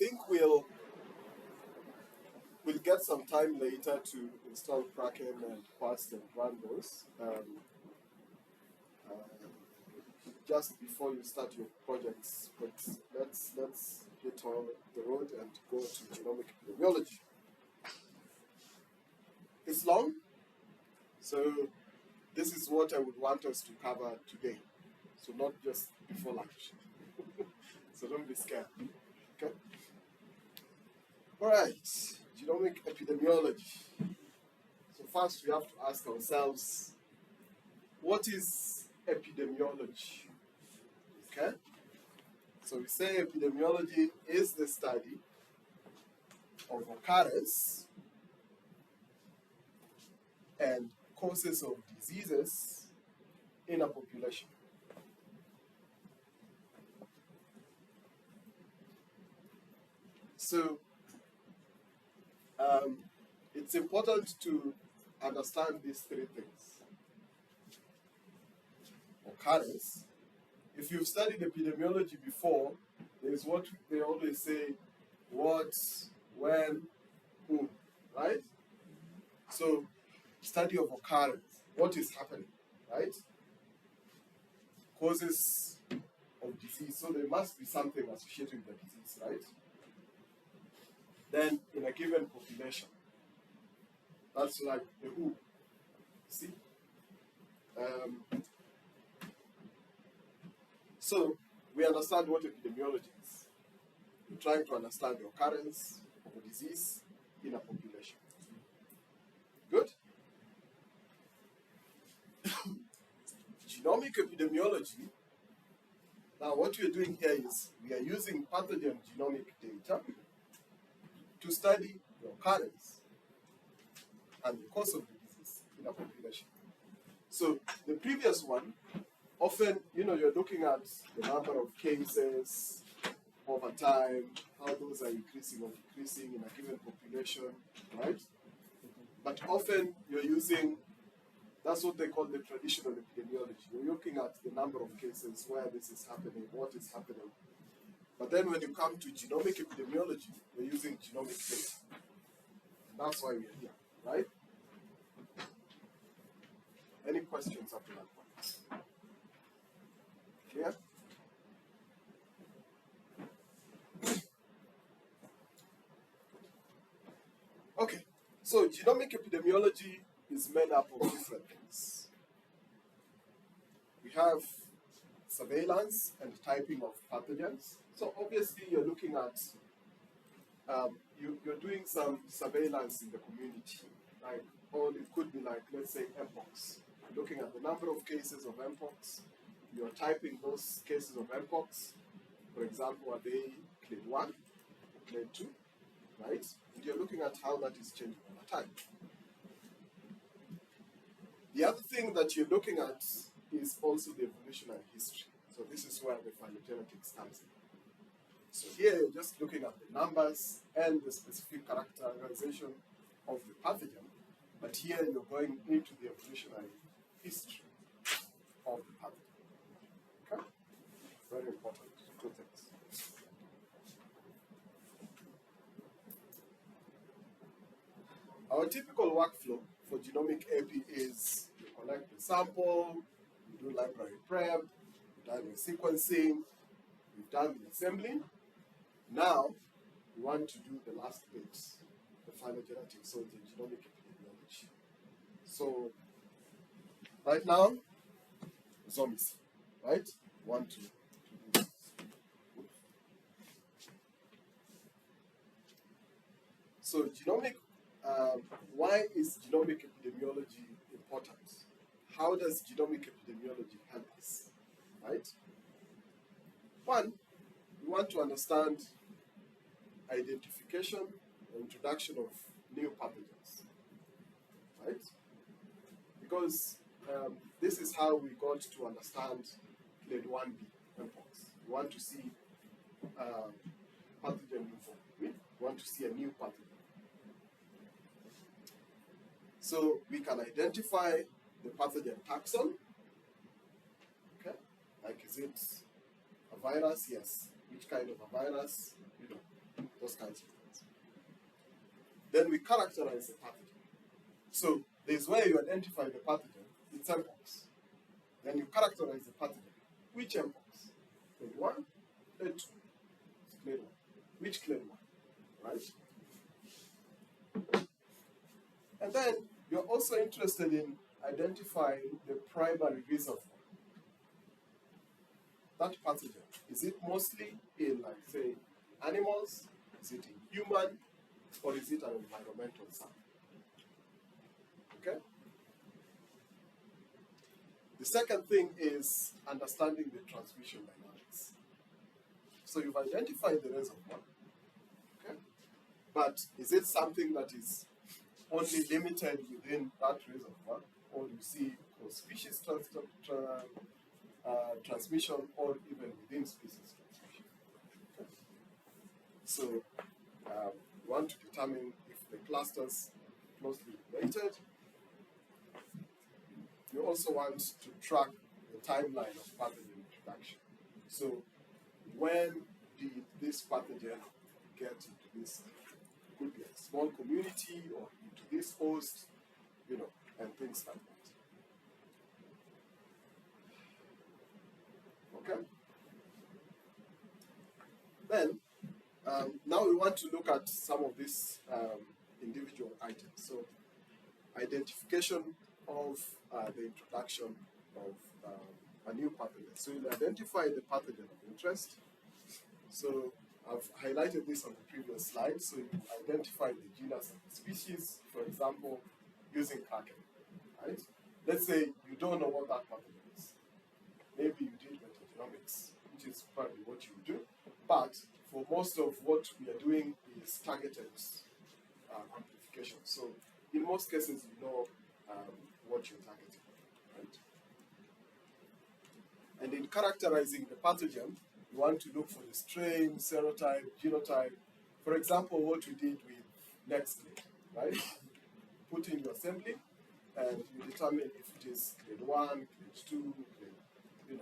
think we'll get some time later to install Kraken and Quast and run those. Just before you start your projects, but let's hit on the road and go to genomic epidemiology. It's long, so this is what I would want us to cover today. So not just before lunch. So don't be scared. Okay? All right, genomic epidemiology. So first we have to ask ourselves, what is epidemiology? Okay? So we say epidemiology is the study of occurrence and causes of diseases in a population. So it's important to understand these three things. Occurrence. If you've studied epidemiology before, there's what they always say, what, when, who, right? So, study of occurrence, what is happening, right? Causes of disease, so there must be something associated with the disease, right? Then, in a given population, that's like the who, see? So, we understand what epidemiology is. We're trying to understand the occurrence of a disease in a population. Good? Genomic epidemiology, now what we're doing here is we are using pathogen genomic data to study the occurrence and the cause of the disease in a population. So the previous one, often, you're looking at the number of cases over time, how those are increasing or decreasing in a given population, right? But often you're using, that's what they call the traditional epidemiology. You're looking at the number of cases, where this is happening, what is happening. But then when you come to genomic epidemiology, we're using genomic data. That's why we're here, right? Any questions up to that point? Clear? Okay, so genomic epidemiology is made up of different things. We have surveillance and typing of pathogens. So obviously you're looking at, you're doing some surveillance in the community, like, or it could be like, let's say, Mpox. You're looking at the number of cases of Mpox. You're typing those cases of Mpox. For example, are they clade 1 or clade 2, right? And you're looking at how that is changing over time. The other thing that you're looking at is also the evolutionary history. So this is where the phylogenetics comes in. So here you're just looking at the numbers and the specific characterization of the pathogen, but here you're going into the evolutionary history of the pathogen. Okay? Very important, two things. Our typical workflow for genomic epi is you collect the sample, you do library prep, you've done the sequencing, you've done the assembling. Now, we want to do the last bit, the phylogenetics, so the genomic epidemiology. So, right now, zombies, right? Want to do this. So, genomic, why is genomic epidemiology important? How does genomic epidemiology help us, right? One, we want to understand identification and introduction of new pathogens, right? Because this is how we got to understand clade 1b, Mpox. We want to see pathogen info. We want to see a new pathogen. So we can identify the pathogen taxon. Okay, like, is it a virus? Yes. Which kind of a virus? We don't. those kinds of things. Then we characterize the pathogen. So there's where you identify the pathogen, it's Mpox. Then you characterize the pathogen. Which Mpox? Clade 1, Clade 2. It's Clade 1. Which Clade 1? Right? And then you're also interested in identifying the primary reservoir. That pathogen, is it mostly in, like, say, animals? Is it in human? Or is it an environmental sample? Okay? The second thing is understanding the transmission dynamics. So you've identified the reservoir, okay? But is it something that is only limited within that reservoir, or you see cross-species transmission, or even within species transmission? Okay? So you want to determine if the clusters are closely related. You also want to track the timeline of pathogen introduction. So when did this pathogen get into this? It could be a small community or into this host, and things like that. Okay? Then, now we want to look at some of these individual items. So, identification of the introduction of a new pathogen. So you identify the pathogen of interest. So I've highlighted this on the previous slide. So you identify the genus and the species, for example, using Kraken, right? Let's say you don't know what that pathogen is. Maybe you did metagenomics, which is probably what you do. But for most of what we are doing is targeted amplification. So in most cases, you know what you're targeting, right? And in characterizing the pathogen, you want to look for the strain, serotype, genotype. For example, what we did with NextClade, right? Put in your assembly, and you determine if it is Clade 1, Clade 2, Clade,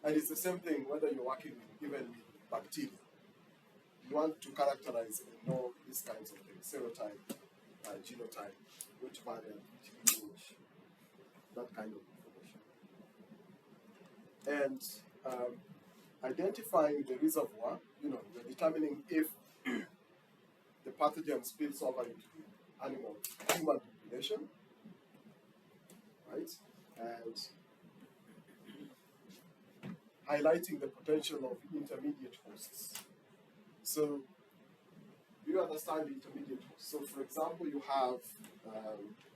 And it's the same thing whether you're working even with bacteria. You want to characterize and know these kinds of things, serotype, genotype, which variant, which lineage, that kind of information. And identifying the reservoir, you're determining if the pathogen spills over into human population, right? And highlighting the potential of intermediate hosts. So, do you understand the intermediate hosts? So, for example, you have,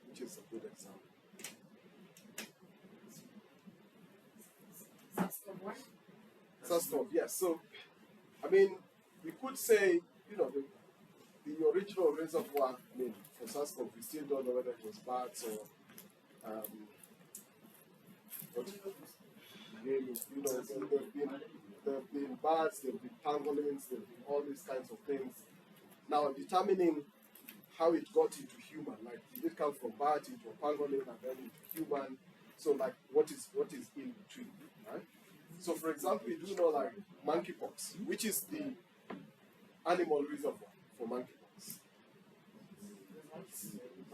which is a good example. SARS-CoV, yes. So, we could say, the original reservoir, for SARS-CoV, we still don't know whether it was bats or, there have been bats, there have been pangolins, there have been all these kinds of things. Now, determining how it got into human, like did it come from bat into a pangolin and then into human? So, like, what is in between, right? So, for example, we do know, like, monkeypox, which is the animal reservoir for monkeypox.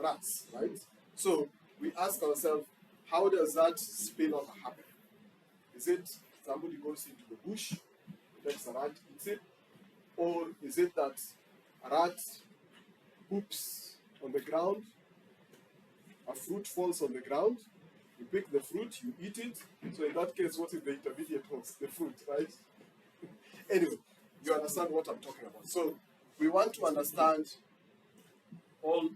Rats, right? So, we ask ourselves, how does that spillover happen? Is it somebody goes into the bush, takes a rat, eats it? Or is it that a rat poops on the ground, a fruit falls on the ground, you pick the fruit, you eat it? So in that case, what is the intermediate host? The fruit, right? Anyway, you understand what I'm talking about. So we want to understand all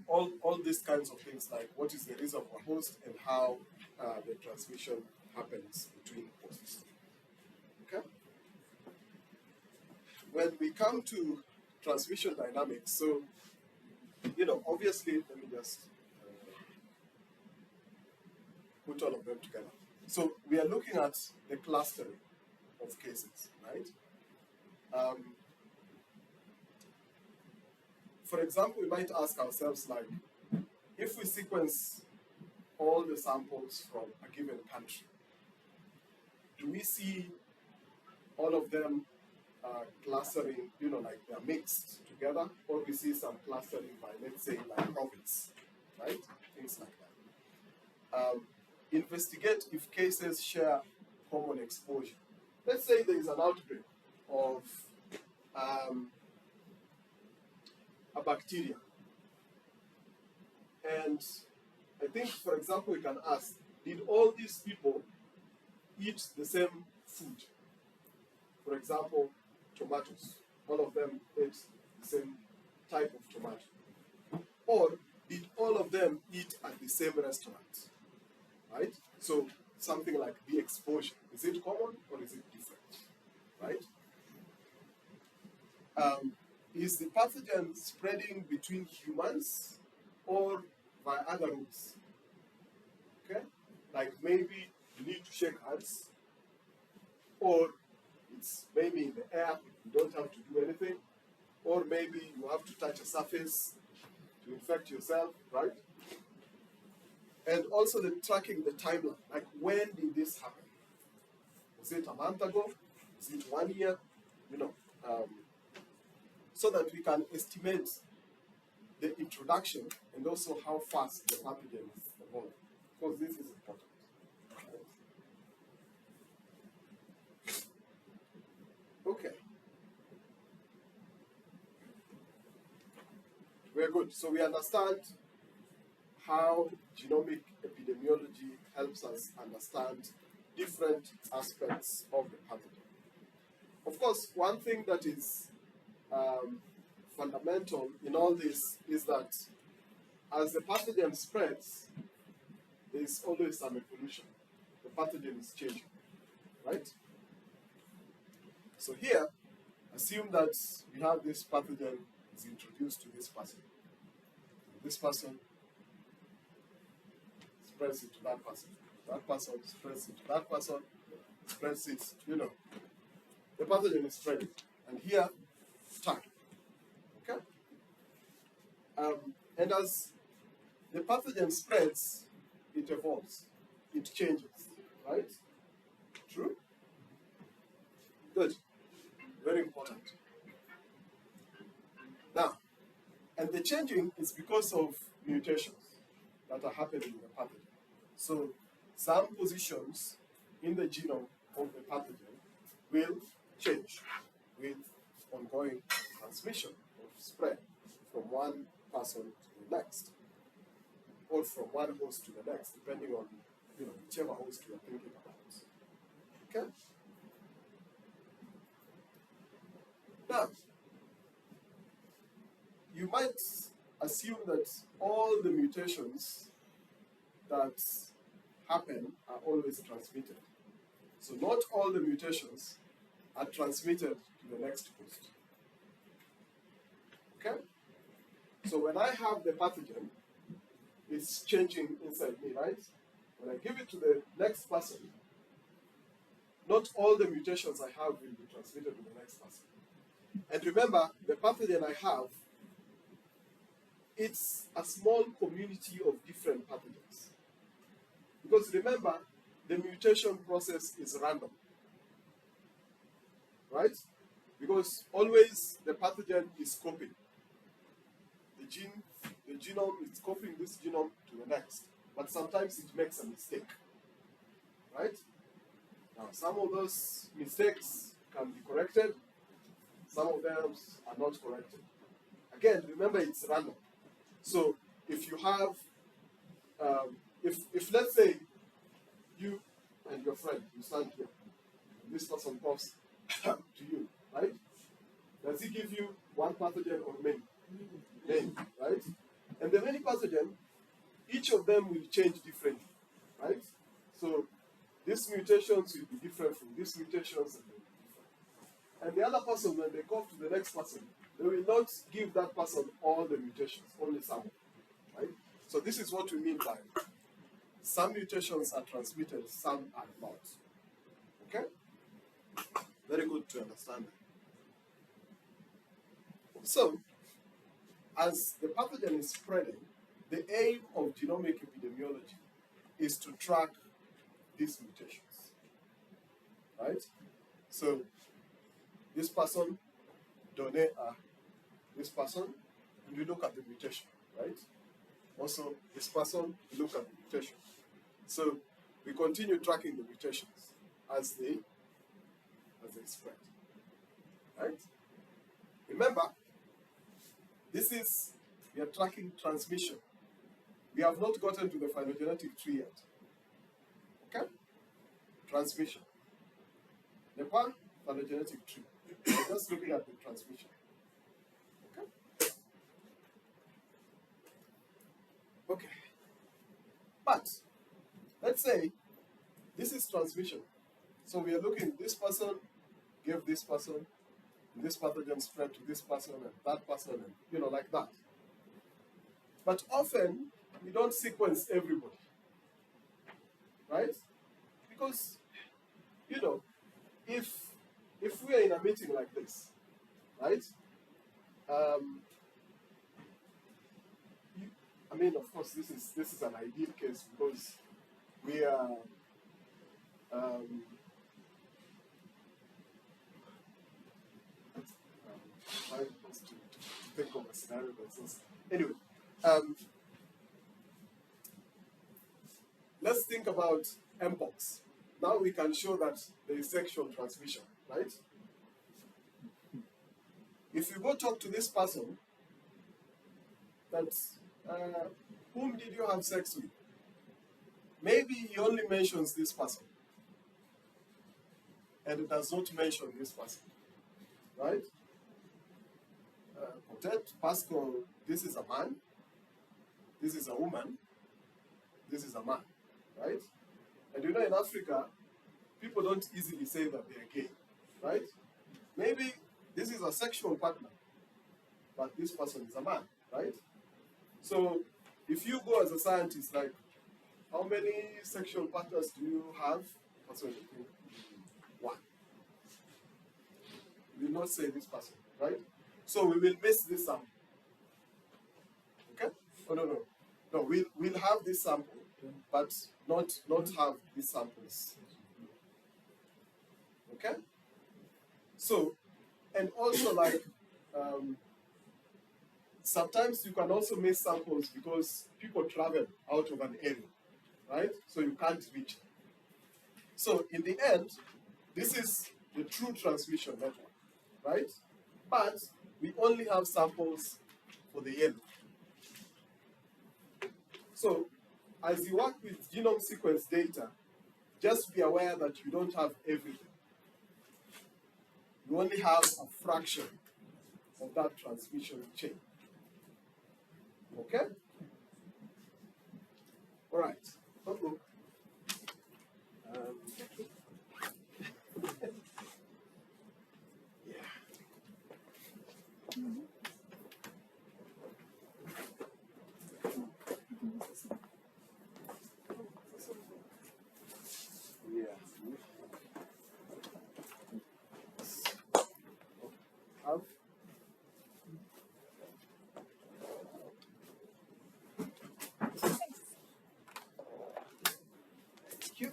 these kinds of things, like what is the reservoir host and how the transmission happens between hosts. Okay? When we come to transmission dynamics, so, obviously, let me just put all of them together. So we are looking at the clustering of cases, right? For example, we might ask ourselves, like, if we sequence all the samples from a given country, do we see all of them clustering, like they're mixed together, or we see some clustering by, let's say, like province, right? Things like that. Investigate if cases share common exposure. Let's say there is an outbreak of a bacteria. And I think, for example, we can ask, did all these people eat the same food? For example, tomatoes. All of them ate the same type of tomato. Or did all of them eat at the same restaurant? Right? So something like the exposure. Is it common or is it different? Right? Is the pathogen spreading between humans or by other routes? Okay? Like maybe you need to shake hands, or it's maybe in the air, you don't have to do anything, or maybe you have to touch a surface to infect yourself, right? And also the tracking the timeline, like when did this happen? Was it a month ago? Is it 1 year? You know, so that we can estimate the introduction and also how fast the pathogen is evolving, because this is important. Okay. Very good. So we understand how genomic epidemiology helps us understand different aspects of the pathogen. Of course, one thing that is fundamental in all this is that as the pathogen spreads, there is always some evolution. The pathogen is changing, right? So here, assume that we have this pathogen is introduced to this person. This person spreads it to that person. That person spreads it to that person, spreads it, you know. The pathogen is spreading. And here, time. Okay? And as the pathogen spreads, it evolves. It changes. Right? True? Good. Very important. Now, and the changing is because of mutations that are happening in the pathogen. So some positions in the genome of the pathogen will change with ongoing transmission or spread from one person to the next, or from one host to the next, depending on whichever host you are thinking about. Okay? Now, you might assume that all the mutations that happen are always transmitted. So not all the mutations are transmitted to the next host. Okay? So when I have the pathogen, it's changing inside me, right? When I give it to the next person, not all the mutations I have will be transmitted to the next person. And remember, the pathogen I have, it's a small community of different pathogens. Because remember, the mutation process is random, right? Because always the pathogen is copying. The genome is copying this genome to the next. But sometimes it makes a mistake, right? Now, some of those mistakes can be corrected. Some of them are not corrected. Again, remember it's random. So if you have, if let's say you and your friend, you stand here, and this person coughs to you, right? Does he give you one pathogen or many? Many, right? And the many pathogen, each of them will change differently, right? So these mutations will be different from these mutations, and the other person, when they cough to the next person, they will not give that person all the mutations, only some, right? So this is what we mean by some mutations are transmitted, some are not. Okay? Very good to understand that. So, as the pathogen is spreading, the aim of genomic epidemiology is to track these mutations. Right? So, this person donate this person, and we look at the mutation, right? Also, this person, we look at the mutation. So we continue tracking the mutations as they spread, right? Remember, we are tracking transmission. We have not gotten to the phylogenetic tree yet. Okay? Transmission. The one phylogenetic tree. We're just looking at the transmission. Okay? Okay. But let's say this is transmission. So we are looking, this person gave this person, this pathogen spread to this person and that person, and like that. But often we don't sequence everybody, right? Because if we are in a meeting like this, right? I mean, of course, this is an ideal case because we are trying to think of a scenario that's this. Anyway, let's think about Mpox. Now we can show that there is sexual transmission, right? If you go talk to this person, that whom did you have sex with? Maybe he only mentions this person, and it does not mention this person, right? Peut-être parce que this is a man, this is a woman, this is a man, right? And in Africa, people don't easily say that they are gay, right? Maybe this is a sexual partner, but this person is a man, right? So if you go as a scientist, like, how many sexual partners do you have? One. We will not say this person, right? So we will miss this sample. Okay? Oh, no. No, we'll have this sample, but not have these samples. Okay? So, and also like, sometimes you can also miss samples because people travel out of an area, right? So you can't reach them. So in the end, this is the true transmission network, right? But we only have samples for the yellow. So as you work with genome sequence data, just be aware that you don't have everything. You only have a fraction of that transmission chain. Okay? All right. Uh-oh. Yeah. Yeah. Have. Thank you.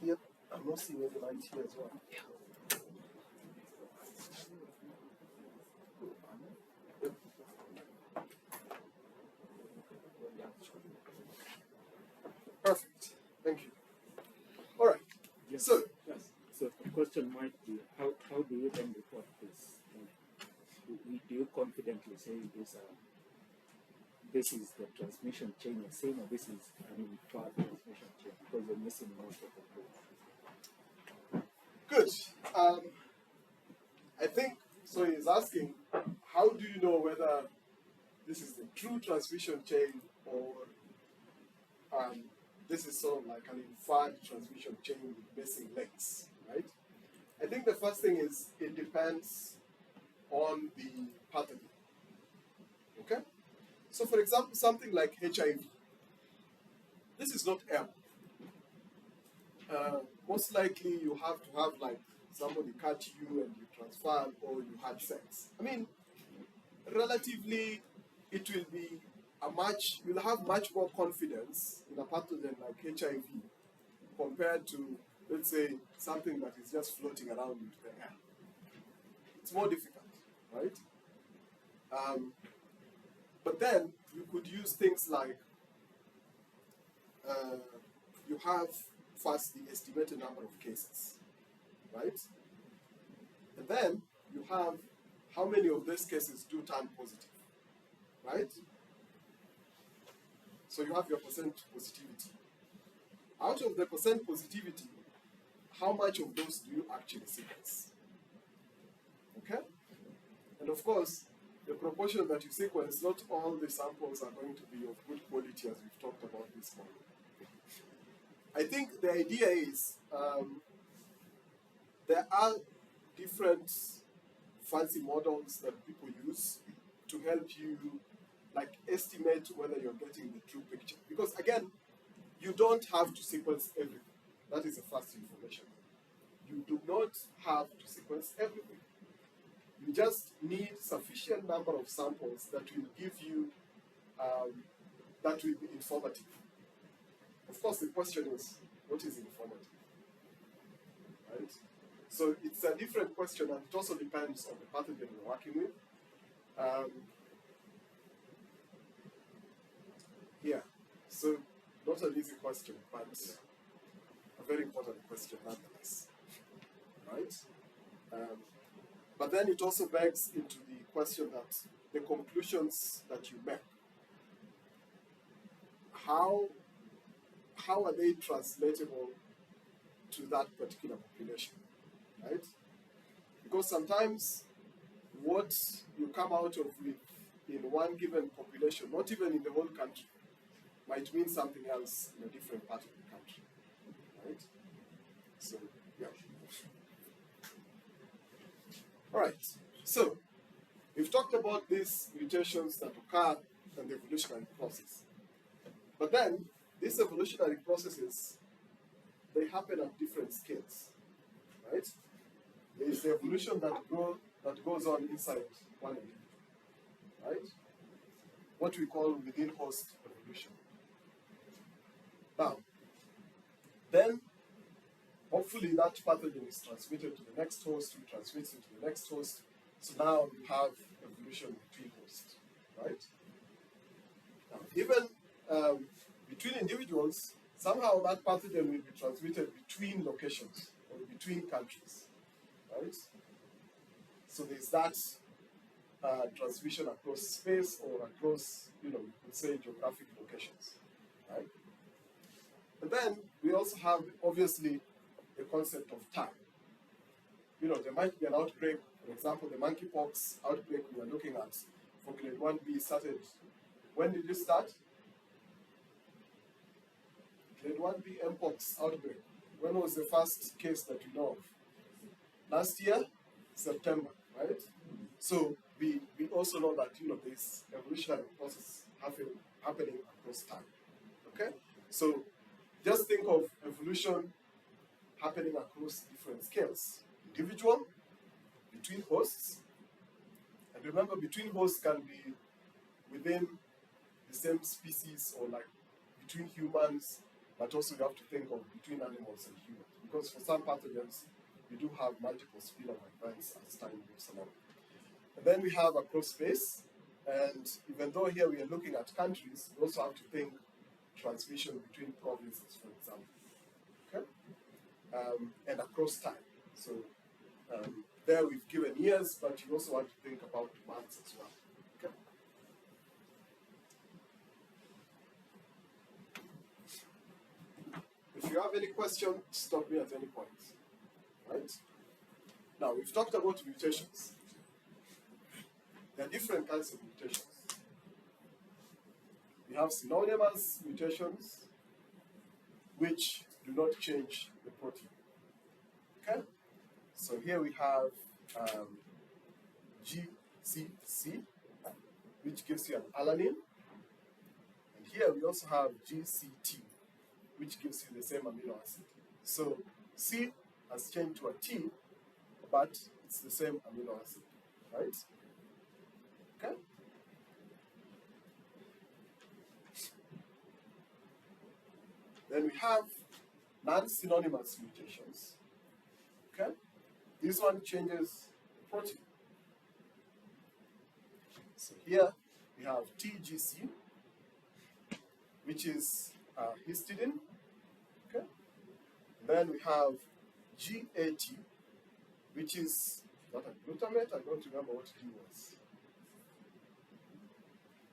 Yep, I'm not seeing any light here as well. Yeah. Perfect. Thank you. All right. Yes. So, yes. So the question might be, how do you then report this? Do you confidently say this is the transmission chain you're saying, or this is an inferred transmission chain, because you're missing most of the code? good. I think, so he's asking, how do you know whether this is the true transmission chain or this is sort of like an inferred transmission chain with missing links, right? I think the first thing is it depends on the pathogen, okay? So for example, something like HIV, this is not air. Most likely you have to have like somebody cut you and you transferred or you had sex. I mean, relatively, it will be you'll have much more confidence in a pathogen like HIV compared to, let's say, something that is just floating around into the air. It's more difficult, right? But then you could use things like you have first the estimated number of cases, right? And then you have how many of these cases do turn positive, right? So you have your percent positivity. Out of the percent positivity, how much of those do you actually sequence? Okay? And of course, the proportion that you sequence, not all the samples are going to be of good quality as we've talked about this morning. I think the idea is there are different fancy models that people use to help you estimate whether you're getting the true picture. Because again, you don't have to sequence everything. That is the first information. You do not have to sequence everything. You just need sufficient number of samples that will give you, that will be informative. Of course, the question is, what is informative? Right? So it's a different question, and it also depends on the pathogen you're working with. Here, so not an easy question, but a very important question nonetheless. Right? But then it also begs into the question that the conclusions that you make, how are they translatable to that particular population, right? Because sometimes what you come out of with in one given population, not even in the whole country, might mean something else in a different part of the country, right? So, yeah. All right, so we've talked about these mutations that occur in the evolutionary process. But then, these evolutionary processes, they happen at different scales, right? There is the evolution that goes on inside one individual, right? What we call within host evolution. Now, then, hopefully that pathogen is transmitted to the next host, who transmits it to the next host. So now you have evolution between hosts, right? Now, even between individuals, somehow that pathogen will be transmitted between locations or between countries, right? So there's that transmission across space or across, you could say geographic locations, right? And then we also have, obviously, the concept of time. There might be an outbreak, for example, the monkeypox outbreak we are looking at for grade 1B started. When did it start? Grade 1B Mpox outbreak. When was the first case that you know of? Last year, September, right? So we also know that this evolutionary process happening across time. Okay? So just think of evolution happening across different scales. Individual, between hosts, and remember between hosts can be within the same species or between humans, but also you have to think of between animals and humans, because for some pathogens, we do have multiple spillover events as time moves along. And then we have across space, and even though here we are looking at countries, we also have to think transmission between provinces, for example, okay? And across time. So there we've given years, but you also want to think about months as well, okay? If you have any question, stop me at any point, right? Now, we've talked about mutations. There are different kinds of mutations. We have synonymous mutations, which do not change the protein. Okay? So here we have GCC, which gives you an alanine. And here we also have GCT, which gives you the same amino acid. So C has changed to a T, but it's the same amino acid, right? Okay? Then we have non-synonymous mutations. Okay? This one changes the protein. So here we have TGC, which is histidine. Okay? Then we have GAT, which is not a glutamate. I don't remember what G was.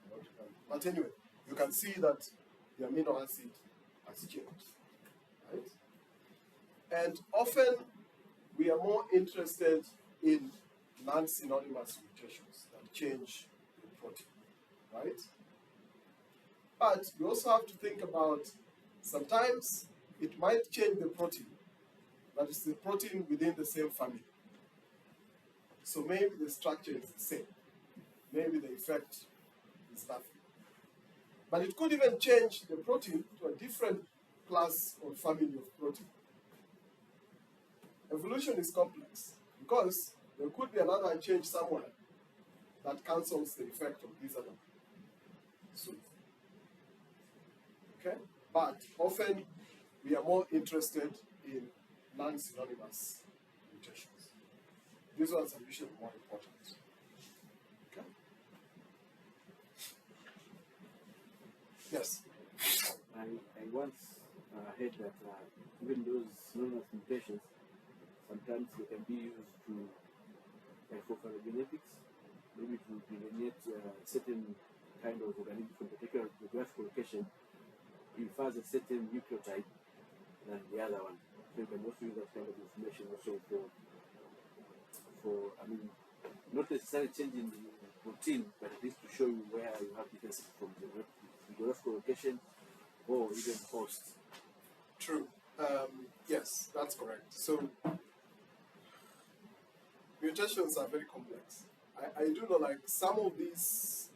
I don't remember. But anyway, you can see that the amino acid has changed, right? And often we are more interested in non-synonymous mutations that change the protein, right? But we also have to think about sometimes it might change the protein, but it's the protein within the same family. So maybe the structure is the same. Maybe the effect is nothing. But it could even change the protein to a different class or family of protein. Evolution is complex because there could be another change somewhere that cancels the effect of this other. So, okay? But often we are more interested in non-synonymous mutations. These ones are usually more important. Okay? Yes? I once heard that even those synonymous mutations, sometimes they can be used to, for phylogenetics, maybe to delineate certain kind of organism from particular geographical location. It refers a certain nucleotide than the other one. So you can also use that kind of information also for not necessarily changing the protein, but at least to show you where you have differences from the geographical location or even host. True. Yes, that's correct. So mutations are very complex. I do know like some of these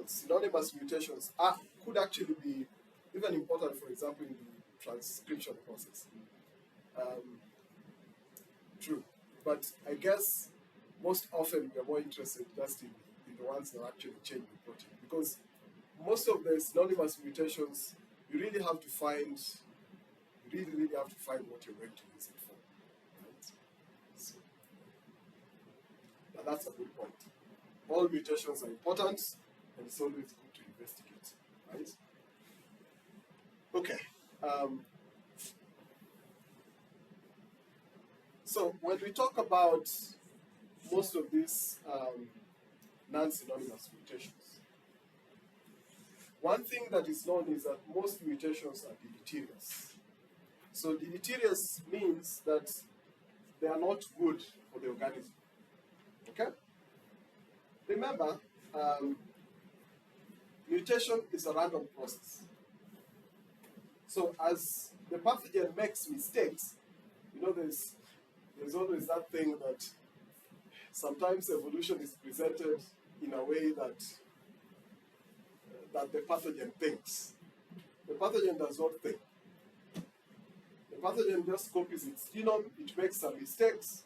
synonymous mutations could actually be even important, for example, in the transcription process. True. But I guess most often we are more interested just in the ones that actually change the protein. Because most of the synonymous mutations, you really have to find, what you're going to use it for. Right? So, now that's a good point. All mutations are important, and it's always good to investigate. Right? Okay. So when we talk about most of these non-synonymous mutations, one thing that is known is that most mutations are deleterious. So deleterious means that they are not good for the organism. Okay? Remember, mutation is a random process. So as the pathogen makes mistakes, there's always that thing that sometimes evolution is presented in a way that the pathogen thinks. The pathogen does not think. The pathogen just copies its genome, it makes some mistakes.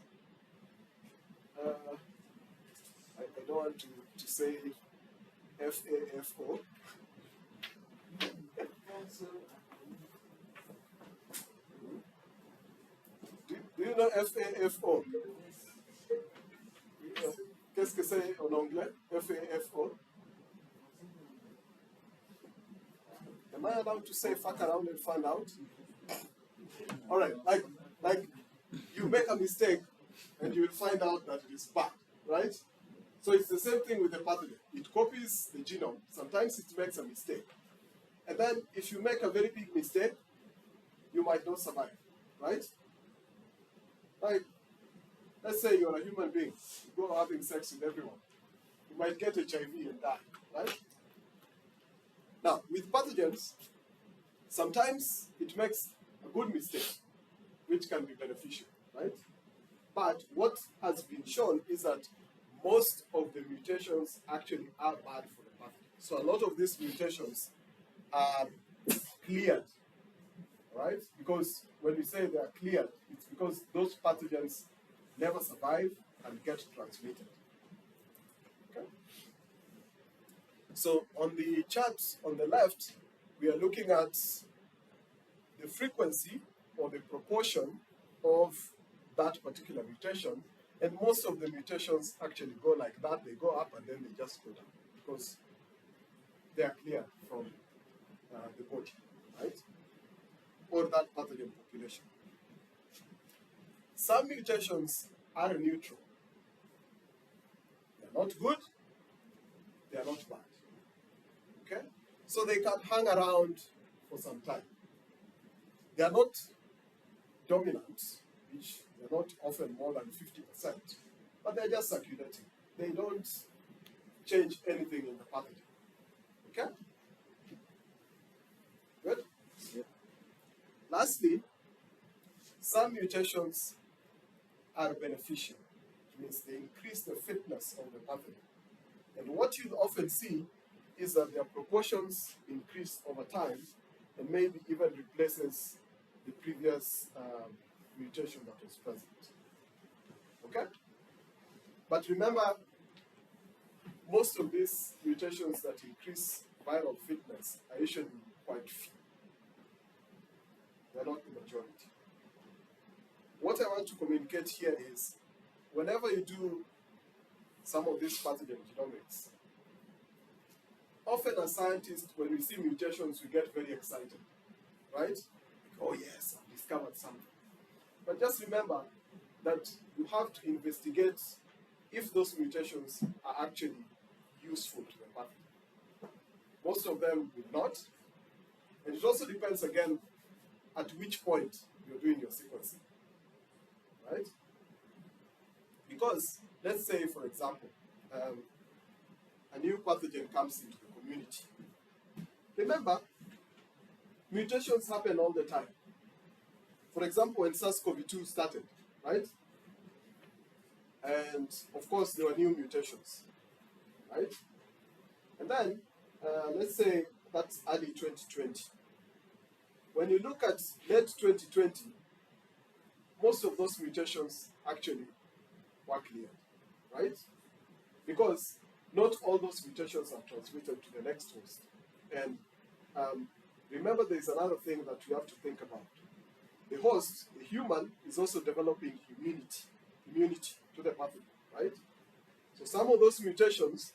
I don't want to say FAFO. Do you know FAFO? Qu'est-ce que c'est en anglais? FAFO? Am I allowed to say fuck around and find out? All right, like you make a mistake and you will find out that it is bad, right? So it's the same thing with the pathogen. It copies the genome. Sometimes it makes a mistake. And then if you make a very big mistake, you might not survive, right? Like, let's say you're a human being, you go having sex with everyone. You might get HIV and die, right? Now, with pathogens, sometimes it makes a good mistake, which can be beneficial, right? But what has been shown is that most of the mutations actually are bad for the pathogen. So a lot of these mutations are cleared right? Because when we say they are cleared, it's because those pathogens never survive and get transmitted. Okay? So on the chart on the left, we are looking at the frequency or the proportion of that particular mutation. And most of the mutations actually go like that. They go up and then they just go down because they are cleared from the body, right? Or that pathogen population. Some mutations are neutral. They're not good, they are not bad. Okay? So they can hang around for some time. They are not dominant, which they're not often more than 50%, but they're just circulating. They don't change anything in the pathogen. Okay? Good? Yep. Lastly, some mutations are beneficial. It means they increase the fitness of the pathogen. And what you often see is that their proportions increase over time and maybe even replaces the previous mutation that was present. Okay? But remember, most of these mutations that increase viral fitness are usually quite few. They're not the majority. What I want to communicate here is, whenever you do some of these pathogen genomics, often as scientists, when we see mutations, we get very excited, right? Like, oh yes, I've discovered something. But just remember that you have to investigate if those mutations are actually useful to the pathogen. Most of them will not. And it also depends, again, at which point you're doing your sequencing, right? Because, let's say, for example, a new pathogen comes into the community. Remember, mutations happen all the time. For example, when SARS-CoV-2 started, right? And of course, there were new mutations, right? And then, let's say that's early 2020. When you look at late 2020, most of those mutations actually were cleared, right? Because not all those mutations are transmitted to the next host. And remember, there's another thing that we have to think about. The host, the human, is also developing immunity to the pathogen, right? So some of those mutations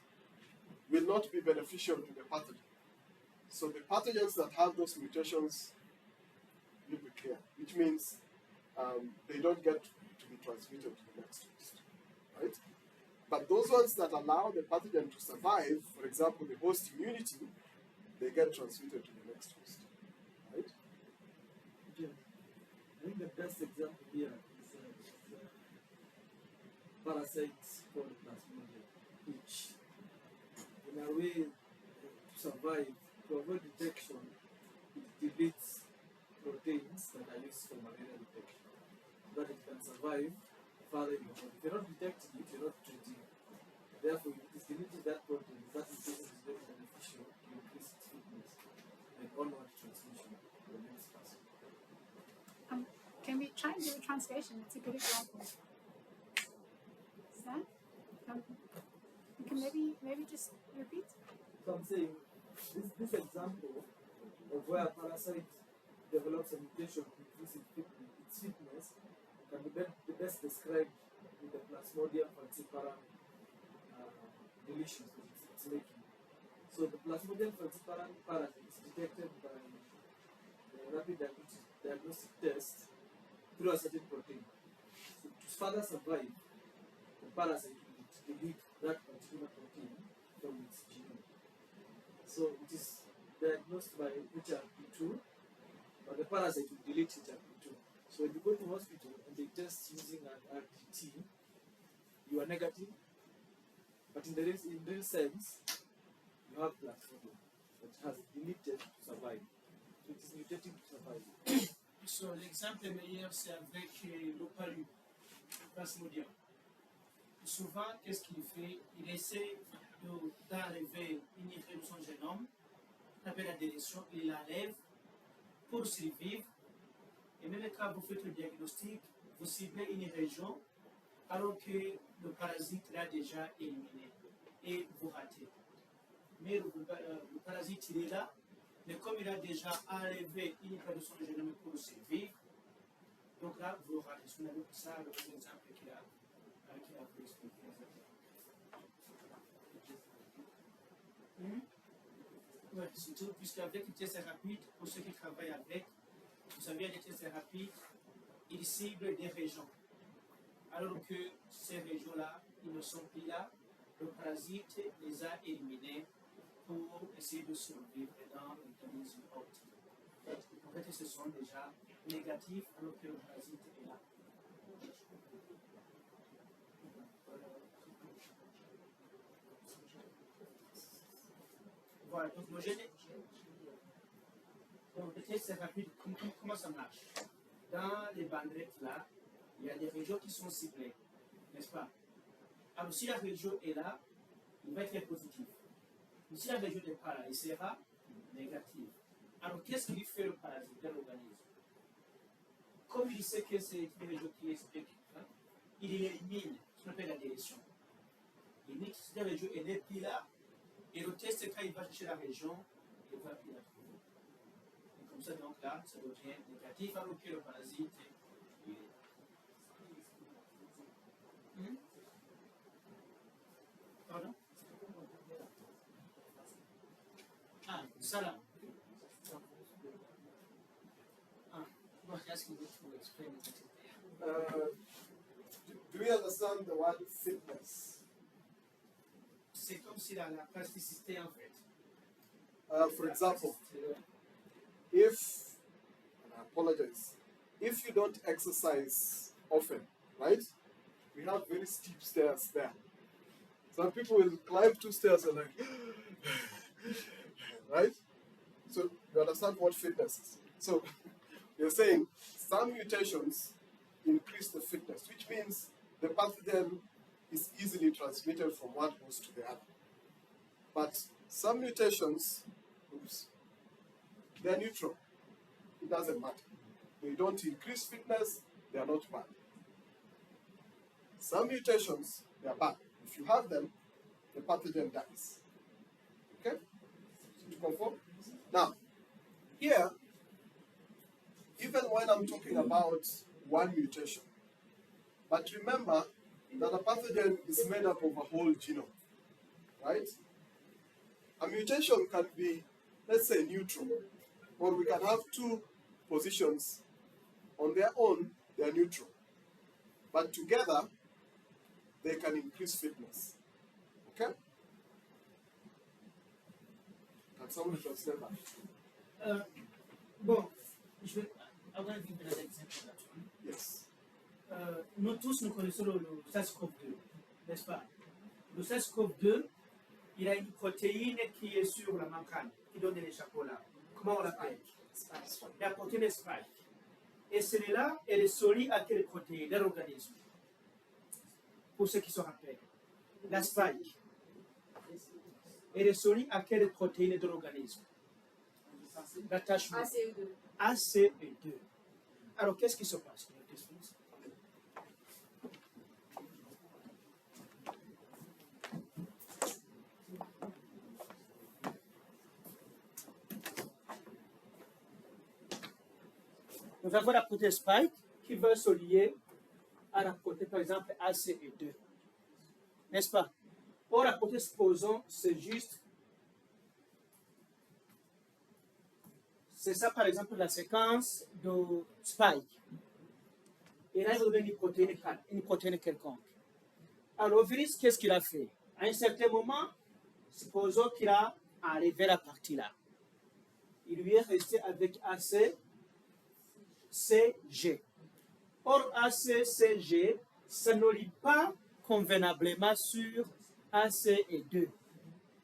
will not be beneficial to the pathogen. So the pathogens that have those mutations will be clear, which means they don't get to be transmitted to the next host, right? But those ones that allow the pathogen to survive, for example, the host immunity, they get transmitted to the next host, right? Yeah. I think the best example here is parasites called plasmodium, which, in a way, to survive, to avoid detection, it deletes proteins that are used for malaria detection, so that it can survive further in the body. If you're not detecting it, you're not treating it. Therefore, it is deleting that protein. That mutation is very beneficial to increase its fitness and onward transmission to the next person. Can we try and do a translation? It's a good example. Is that? You can maybe just repeat. So I'm saying this example of where a parasite develops a mutation to increase its fitness can be best described with the Plasmodium falciparum deletions that it's making. So the Plasmodium falciparum parasite is detected by the rapid diagnostic test through a certain protein. So to further survive, the parasite will delete that particular protein from its genome. So it is diagnosed by HRP2, but the parasite will delete HRP2. So when you go to hospital and they test using an RDT, you are negative, but in real sense, you have Plasmodium that has deleted to survive. So it is mutating to survive. So l'exemple meilleur, c'est avec le palu, Plasmodium. Souvent, qu'est-ce qu'il fait? Il essaie d'enlever une erreur de son génome, on appelle la délétion, il l'enlève pour survivre Et même quand vous faites le diagnostic, vous ciblez une région alors que le parasite l'a déjà éliminé et vous ratez. Mais le parasite, il est là, mais comme il a déjà enlevé une part de son génome pour survivre, donc là, vous ratez. On a vu ça, l'exemple qu'il a expliqué. Oui, surtout puisqu'avec les tests rapides, pour ceux qui travaillent avec, vous savez, les tests rapides, ils ciblent des régions. Alors que ces régions-là, ils ne sont plus là, le parasite les a éliminés pour essayer de survivre dans l'organisme hôte. En fait, ce sont déjà négatifs alors que le parasite est là. Voilà, donc le test rapide, comment ça marche? Dans les banderettes là, il y a des régions qui sont ciblées, n'est-ce pas? Alors si la région est là, il va être positif. Mais si la région n'est pas là, il sera négatif. Alors qu'est-ce qu'il fait le parasite dans l'organisme? Comme il sait que c'est une région qui est spécifique, il élimine ce qu'on appelle la délétion. Il dit que si la région n'est plus là, et le test, quand il va chercher la région, il va plus la trouver. Et comme ça, donc là, ça devient négatif, alors que le parasite est. Pardon? Ah, ça là. Ah, bon, ask me to explain it. Do we understand the word fitness? C'est comme si la plasticité, en fait. For example, if, and I apologize, if you don't exercise often, right? We have very steep stairs there. Some people will climb 2 stairs and like, right? So you understand what fitness is. So you're saying some mutations increase the fitness, which means the pathogen is easily transmitted from one host to the other. But some mutations, they're neutral. It doesn't matter. They don't increase fitness, they are not bad. Some mutations, they are bad. If you have them, the pathogen dies. Okay? To confirm? Now, here, even when I'm talking about one mutation, but remember that a pathogen is made up of a whole genome, right? A mutation can be, let's say, neutral, or we can have 2 positions on their own, they are neutral. But together, they can increase fitness. Okay? Can someone translate that? Bon, I want to give another example of that one. Yes. Nous tous, nous connaissons le SARS-CoV-2, n'est-ce pas? Le SARS-CoV-2, il a une protéine qui est sur la membrane, qui donne les chapeaux là. Comment on l'appelle? La protéine spike. Et celle-là, elle est solide à quelle protéine de l'organisme? Pour ceux qui se rappellent. La spike. Elle est solide à quelle protéine de l'organisme? L'attachement. ACE2. ACE2. Alors, qu'est-ce qui se passe? Nous avons la protéine spike qui va se lier à la protéine, par exemple, ACE2. N'est-ce pas? Or, la protéine, supposons, c'est juste. C'est ça, par exemple, la séquence de spike. Et là, il va donner une protéine quelconque. Alors, le virus, qu'est-ce qu'il a fait? À un certain moment, supposons qu'il a enlevé la partie là. Il lui est resté avec ACCG. Or, ACCG, ça ne lit pas convenablement sur ACE2.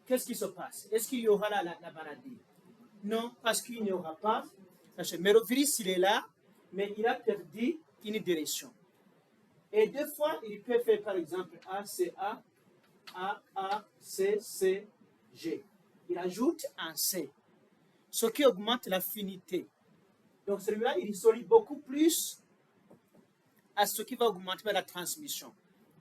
Qu'est-ce qui se passe? Est-ce qu'il y aura la maladie? Non, parce qu'il n'y aura pas. Mais le virus, il est là, mais il a perdu une direction. Et des fois, il peut faire, par exemple, ACA, AACCG. Il ajoute un C, ce qui augmente l'affinité. Donc celui-là, il isolise beaucoup plus à ce qui va augmenter la transmission.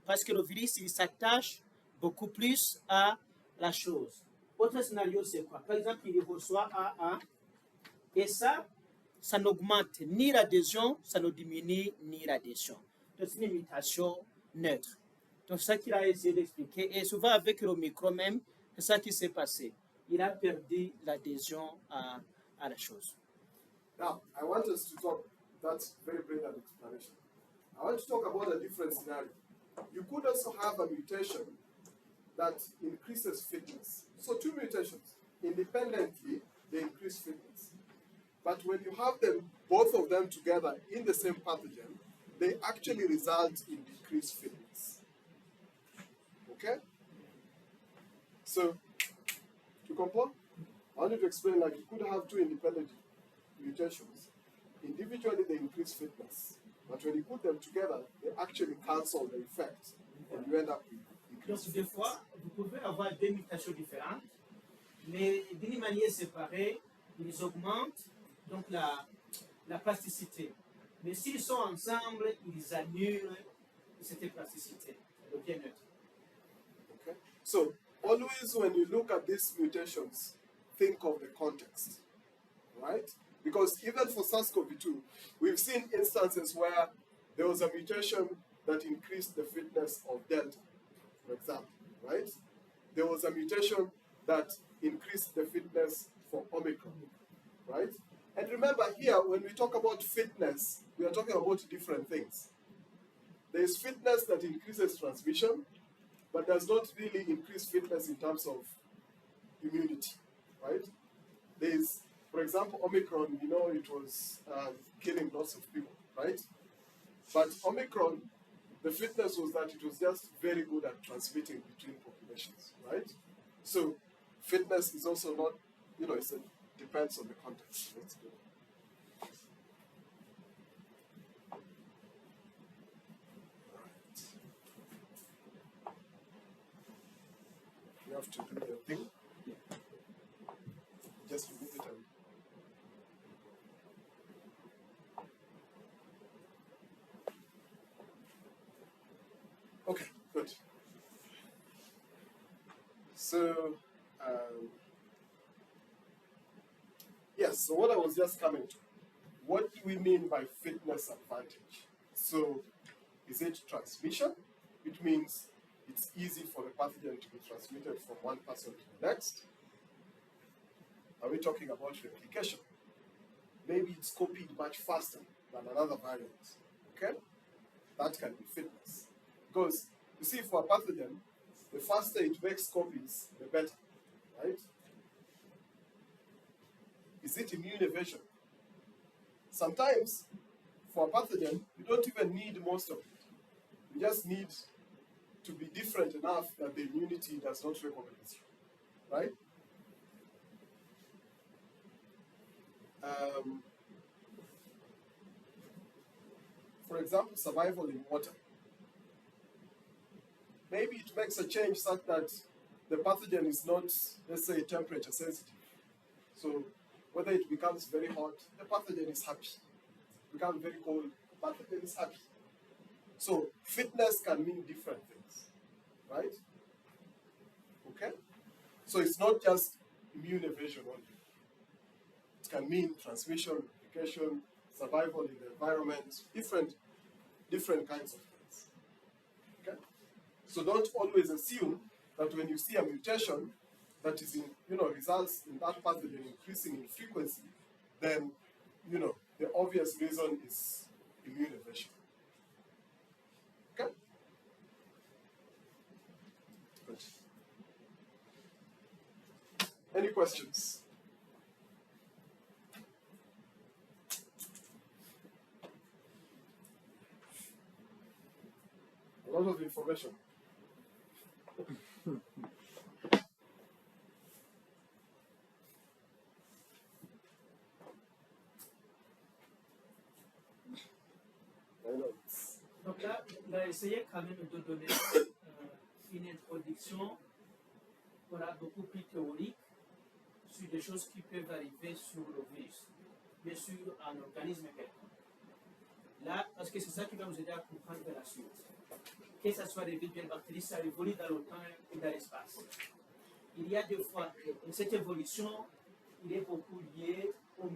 Parce que le virus, il s'attache beaucoup plus à la chose. Autre scénario, c'est quoi? Par exemple, il reçoit AA, et ça n'augmente ni l'adhésion, ça ne diminue ni l'adhésion. Donc, c'est une mutation neutre. Donc, c'est ça qu'il a essayé d'expliquer. Et souvent, avec le micro même, c'est ça qui s'est passé. Il a perdu l'adhésion à la chose. Now, I want us to talk, that's very brilliant explanation. I want to talk about a different scenario. You could also have a mutation that increases fitness. So two mutations, independently, they increase fitness. But when you have them, both of them together in the same pathogen, they actually result in decreased fitness. Okay? So, to compare, I want you to explain, like, you could have two independent mutations. Individually, they increase fitness. But when you put them together, they actually cancel the effect. And you end up with increased Donc, des fitness. fois, vous pouvez avoir deux mutations différentes, mais d'une manière séparée, ils augmentent donc la plasticité. Mais s'ils sont ensemble, ils annulent cette plasticité. Ça devient neutre. Okay? So, always when you look at these mutations, think of the context, right? Because even for SARS-CoV-2, we've seen instances where there was a mutation that increased the fitness of Delta, for example, right? There was a mutation that increased the fitness for Omicron, right? And remember here, when we talk about fitness, we are talking about different things. There is fitness that increases transmission, but does not really increase fitness in terms of immunity, right? There is, for example, Omicron, you know, it was killing lots of people, right? But Omicron, the fitness was that it was just very good at transmitting between populations, right? So fitness is also not, you know, it depends on the context. Let's go. You have to do your thing. Just remove it and okay, good. So, yes, so what I was just coming to, what do we mean by fitness advantage? So, is it transmission? It means it's easy for the pathogen to be transmitted from one person to the next. Are we talking about replication? Maybe it's copied much faster than another variant, okay? That can be fitness. Because, you see, for a pathogen, the faster it makes copies, the better, right? Is it immune evasion? Sometimes, for a pathogen, you don't even need most of it. You just need to be different enough that the immunity does not recognize you, right? For example, survival in water. Maybe it makes a change such that the pathogen is not, let's say, temperature sensitive. So whether it becomes very hot, the pathogen is happy. It becomes very cold, the pathogen is happy. So fitness can mean different things, right? Okay? So it's not just immune evasion only. It can mean transmission, replication, survival in the environment, different kinds of things. Okay? So don't always assume that when you see a mutation that is in, results in that pathogen increasing in frequency, then, the obvious reason is immune evasion. Okay? Good. Any questions? A lot of information. I know. Donc là, on a essayé quand même de donner une introduction beaucoup plus théorique sur des choses qui peuvent arriver sur le virus. bien sûr, un organisme quelconque. Là, parce que c'est ça qui va nous aider à comprendre la suite. Que ce soit des virus, des bactéries, ça évolue dans le temps et dans l'espace. Il y a des fois, cette évolution, il est beaucoup lié aux